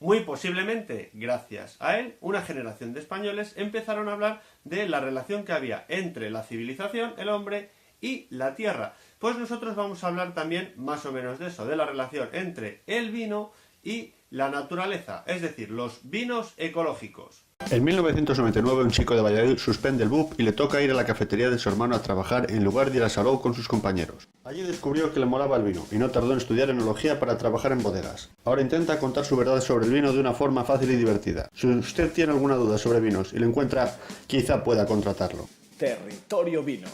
Muy posiblemente, gracias a él, una generación de españoles empezaron a hablar de la relación que había entre la civilización, el hombre y la tierra. Pues nosotros vamos a hablar también más o menos de eso, de la relación entre el vino y la naturaleza, es decir, los vinos ecológicos. En 1999 un chico de Valladolid suspende el BUP y le toca ir a la cafetería de su hermano a trabajar en lugar de ir a Salou con sus compañeros. Allí descubrió que le molaba el vino y no tardó en estudiar enología para trabajar en bodegas. Ahora intenta contar su verdad sobre el vino de una forma fácil y divertida. Si usted tiene alguna duda sobre vinos y lo encuentra, quizá pueda contratarlo. Territorio Vino.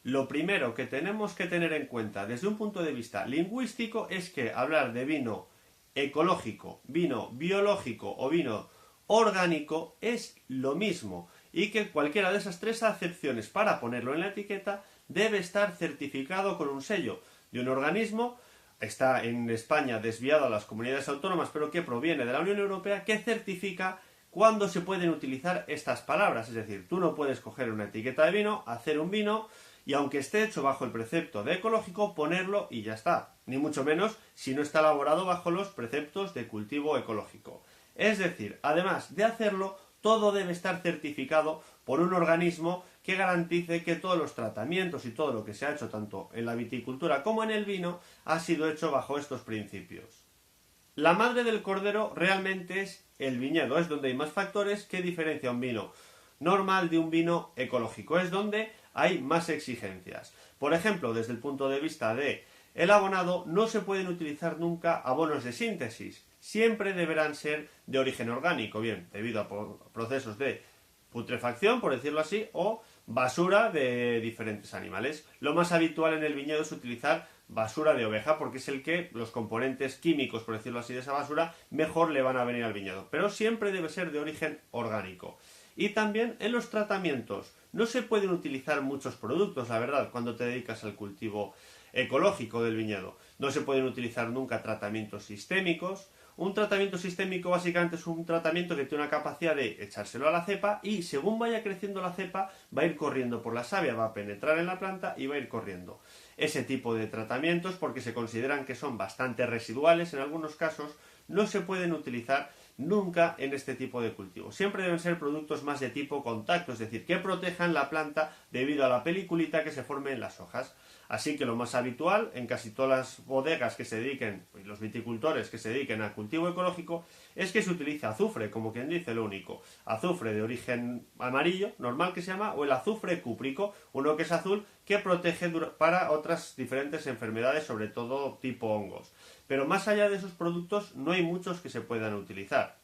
Lo primero que tenemos que tener en cuenta desde un punto de vista lingüístico es que hablar de vino ecológico, vino biológico o vino orgánico es lo mismo y que cualquiera de esas tres acepciones para ponerlo en la etiqueta debe estar certificado con un sello de un organismo, está en España desviado a las comunidades autónomas pero que proviene de la Unión Europea, que certifica cuándo se pueden utilizar estas palabras. Es decir, tú no puedes coger una etiqueta de vino, hacer un vino y aunque esté hecho bajo el precepto de ecológico, ponerlo y ya está. Ni mucho menos si no está elaborado bajo los preceptos de cultivo ecológico. Es decir, además de hacerlo, todo debe estar certificado por un organismo que garantice que todos los tratamientos y todo lo que se ha hecho tanto en la viticultura como en el vino ha sido hecho bajo estos principios. La madre del cordero realmente es el viñedo, es donde hay más factores que diferencia un vino normal de un vino ecológico, es donde hay más exigencias. Por ejemplo, desde el punto de vista de el abonado, no se pueden utilizar nunca abonos de síntesis, siempre deberán ser de origen orgánico, bien, debido a procesos de putrefacción, por decirlo así, o basura de diferentes animales. Lo más habitual en el viñedo es utilizar basura de oveja, porque es el que los componentes químicos, por decirlo así, de esa basura, mejor le van a venir al viñedo. Pero siempre debe ser de origen orgánico. Y también en los tratamientos. No se pueden utilizar muchos productos, la verdad, cuando te dedicas al cultivo ecológico del viñedo. No se pueden utilizar nunca tratamientos sistémicos. Un tratamiento sistémico básicamente es un tratamiento que tiene una capacidad de echárselo a la cepa y según vaya creciendo la cepa va a ir corriendo por la savia, va a penetrar en la planta y va a ir corriendo. Ese tipo de tratamientos, porque se consideran que son bastante residuales en algunos casos, no se pueden utilizar nunca en este tipo de cultivo. Siempre deben ser productos más de tipo contacto, es decir, que protejan la planta debido a la peliculita que se forme en las hojas. Así que lo más habitual en casi todas las bodegas que se dediquen, y los viticultores que se dediquen al cultivo ecológico, es que se utiliza azufre, como quien dice, lo único. Azufre de origen amarillo, normal que se llama, o el azufre cúprico, uno que es azul, que protege para otras diferentes enfermedades, sobre todo tipo hongos. Pero más allá de esos productos no hay muchos que se puedan utilizar.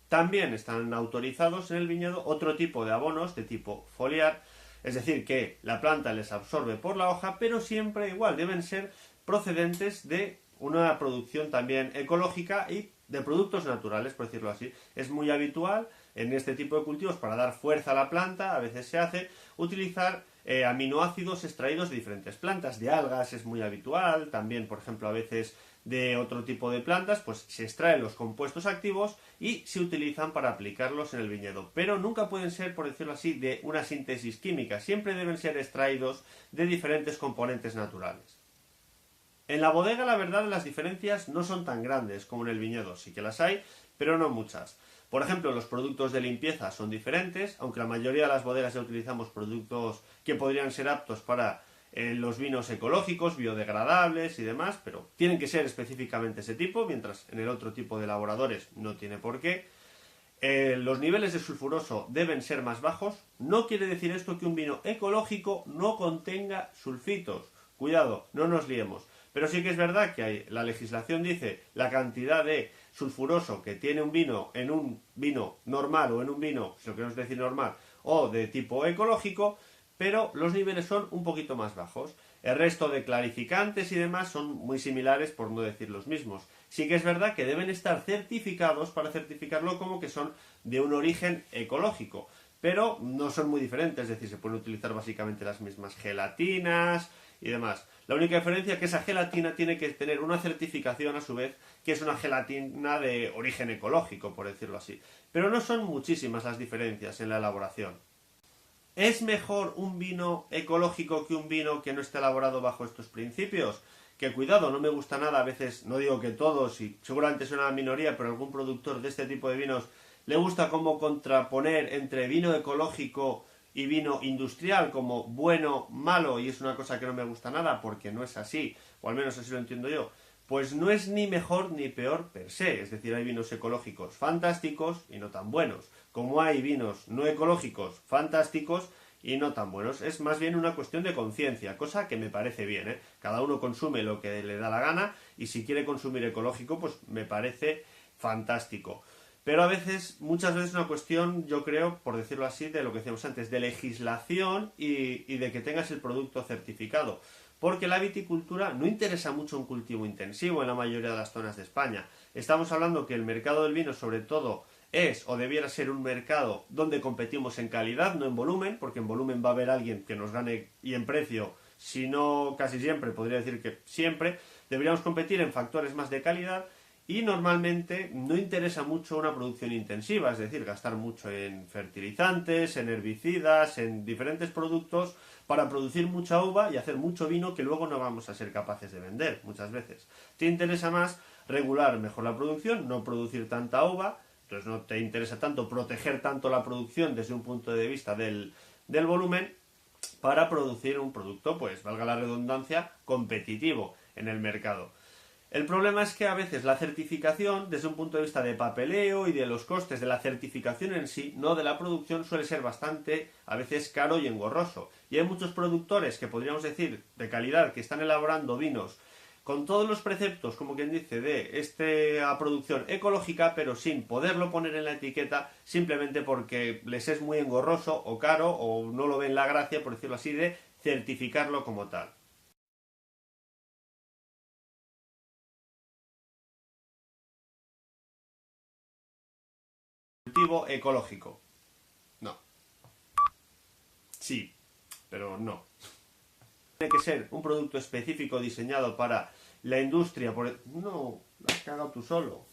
También están autorizados en el viñedo otro tipo de abonos de tipo foliar, es decir, que la planta les absorbe por la hoja, pero siempre igual, deben ser procedentes de una producción también ecológica y de productos naturales, por decirlo así. Es muy habitual en este tipo de cultivos, para dar fuerza a la planta, a veces se hace, utilizar aminoácidos extraídos de diferentes plantas, de algas es muy habitual, también, por ejemplo, a veces de otro tipo de plantas, pues se extraen los compuestos activos y se utilizan para aplicarlos en el viñedo. Pero nunca pueden ser, por decirlo así, de una síntesis química, siempre deben ser extraídos de diferentes componentes naturales. En la bodega, la verdad, las diferencias no son tan grandes como en el viñedo, sí que las hay, pero no muchas. Por ejemplo, los productos de limpieza son diferentes, aunque la mayoría de las bodegas ya utilizamos productos que podrían ser aptos para los vinos ecológicos, biodegradables y demás, pero tienen que ser específicamente ese tipo, mientras en el otro tipo de elaboradores no tiene por qué. Los niveles de sulfuroso deben ser más bajos. No quiere decir esto que un vino ecológico no contenga sulfitos. Cuidado, no nos liemos. Pero sí que es verdad que la legislación dice la cantidad de sulfuroso que tiene un vino en un vino normal o en un vino, si lo queremos decir normal, o de tipo ecológico, pero los niveles son un poquito más bajos. El resto de clarificantes y demás son muy similares, por no decir los mismos. Sí que es verdad que deben estar certificados para certificarlo como que son de un origen ecológico, pero no son muy diferentes, es decir, se pueden utilizar básicamente las mismas gelatinas y demás. La única diferencia es que esa gelatina tiene que tener una certificación a su vez, que es una gelatina de origen ecológico, por decirlo así. Pero no son muchísimas las diferencias en la elaboración. ¿Es mejor un vino ecológico que un vino que no esté elaborado bajo estos principios? que cuidado, no me gusta nada, a veces, no digo que todos, y seguramente es una minoría, pero algún productor de este tipo de vinos le gusta como contraponer entre vino ecológico y vino industrial como bueno, malo, y es una cosa que no me gusta nada porque no es así, o al menos así lo entiendo yo. Pues no es ni mejor ni peor per se, es decir, hay vinos ecológicos fantásticos y no tan buenos, como hay vinos no ecológicos fantásticos y no tan buenos. Es más bien una cuestión de conciencia, cosa que me parece bien, ¿eh? Cada uno consume lo que le da la gana y si quiere consumir ecológico, pues me parece fantástico. Pero a veces, muchas veces es una cuestión, yo creo, por decirlo así, de lo que decíamos antes, de legislación y de que tengas el producto certificado. Porque la viticultura no interesa mucho un cultivo intensivo en la mayoría de las zonas de España. Estamos hablando que el mercado del vino, sobre todo, es o debiera ser un mercado donde competimos en calidad, no en volumen, porque en volumen va a haber alguien que nos gane y en precio, si no casi siempre, podría decir que siempre, deberíamos competir en factores más de calidad y normalmente no interesa mucho una producción intensiva, es decir, gastar mucho en fertilizantes, en herbicidas, en diferentes productos para producir mucha uva y hacer mucho vino que luego no vamos a ser capaces de vender muchas veces. Te interesa más regular mejor la producción, no producir tanta uva, entonces no te interesa tanto proteger tanto la producción desde un punto de vista del volumen para producir un producto, pues valga la redundancia, competitivo en el mercado. El problema es que a veces la certificación, desde un punto de vista de papeleo y de los costes de la certificación en sí, no de la producción, suele ser bastante, a veces, caro y engorroso. Y hay muchos productores que podríamos decir de calidad que están elaborando vinos con todos los preceptos, como quien dice, de esta producción ecológica, pero sin poderlo poner en la etiqueta, simplemente porque les es muy engorroso o caro o no lo ven la gracia, por decirlo así, de certificarlo como tal. Cultivo ecológico. No. Sí, pero no. Tiene que ser un producto específico diseñado para la industria. No, lo has cagado tú solo.